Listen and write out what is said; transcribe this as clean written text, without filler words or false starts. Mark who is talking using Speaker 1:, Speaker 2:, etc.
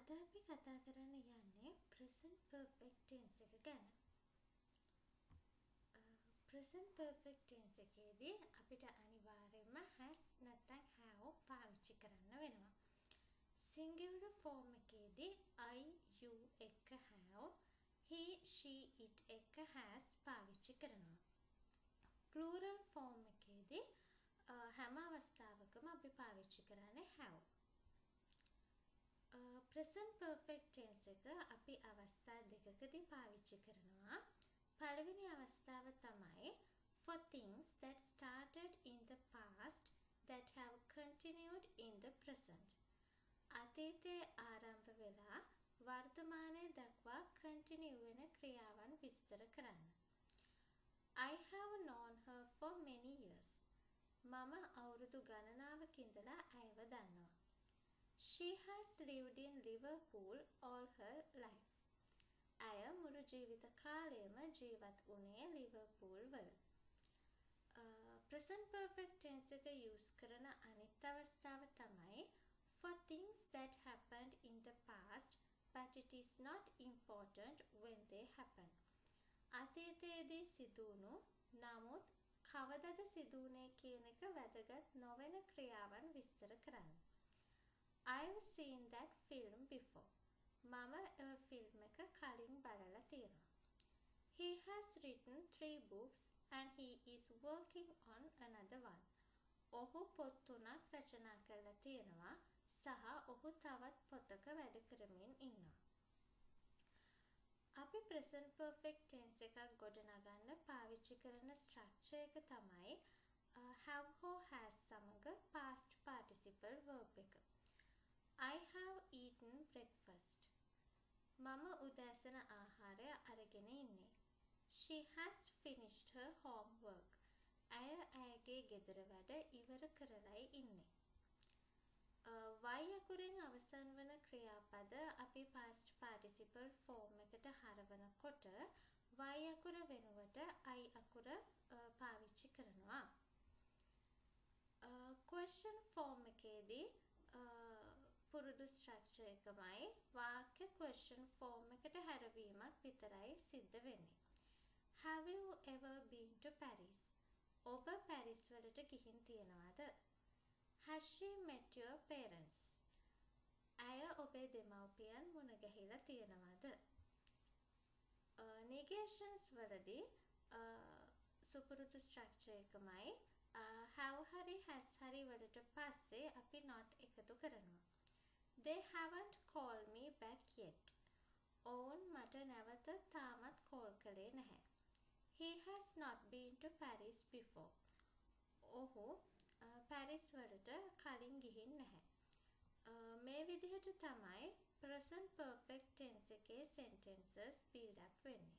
Speaker 1: අද අපි කතා කරන්න යන්නේ present perfect tense එක ගැන. present perfect tense එකේදී අපිට අනිවාර්යයෙන්ම has නැත්නම් have පාවිච්චි කරන්න වෙනවා. singular form එකේදී I, you එක have, he, she, it එක has පාවිච්චි කරනවා. plural form එකේදී හැම අවස්ථාවකම අපි පාවිච්චි කරන්නේ have. present perfect tense එක අපි අවස්ථා දෙකකදී පාවිච්චි කරනවා. පළවෙනි අවස්ථාව තමයි for things that started in the past that have continued in the present. අතීතයේ ආරම්භ වෙලා වර්තමානයේ දක්වා continue වෙන ක්‍රියාවන් විස්තර කරන්න. I have known her for many years. මම අවුරුදු ගණනාවක ඉඳලා ඇයව දන්නවා. She has lived in Liverpool all her life. ඇය මුළු ජීවිත කාලයම ජීවත් වුණේ ලිවර්පූල් වල. present perfect tense එක use කරන අනිත් අවස්ථාව තමයි for things that happened in the past but it is not important when they happen. අතීතයේදී සිදුවුණු නමුත් කවදද සිදුවුනේ කියන එක වැදගත් නොවන ක්‍රියාවන් විස්තර කරන්න. I've seen that film before. මම ෆිල්ම් එක කලින් බලලා තියෙනවා. He has written 3 books and he is working on another one. ඔහු පොත් 3ක් රචනා කරලා තියෙනවා සහ ඔහු තවත් පොතක වැඩ කරමින් ඉන්නවා. අපි present perfect tense එකක් ගොඩනගන්න පාවිච්චි කරන structure එක තමයි have හෝ has සමග past participle verb එක. I have eaten breakfast. මම උදෑසන ආහාරය අරගෙන ඉන්නේ. She has finished her homework. ඇය ඇයගේ ගෙදර වැඩ ඉවර කරලයි ඉන්නේ. y අකුරෙන් අවසන් වන ක්‍රියාපද අපි past participle form එකට හරවනකොට y අකුර වෙනුවට I අකුර පාවිච්චි කරනවා. question form එකේදී පුරුදු ස්ට්‍රක්චර් එකමයි වාක්‍ය question form එකට හැරවීමක් විතරයි සිද්ධ වෙන්නේ. Have you ever been to Paris? ඔබ පැරිස් වලට ගිහින් තියනවාද? Has she met your parents? ඇය ඔබේ දෙමව්පියන් මුණ ගැහිලා තියනවාද? negations වලදී සුපුරුදු ස්ට්‍රක්චර් එකමයි have හරි has හරි වලට පස්සේ අපි not එකතු කරනවා. They haven't called me back yet. ඔවුන් මට නැවත තාමත් කෝල් කළේ නැහැ. He has not been to Paris before. ඔහු පැරිස් වලට කලින් ගිහින් නැහැ. මේ විදිහට තමයි present perfect tense එකේ sentences build up වෙන්නේ.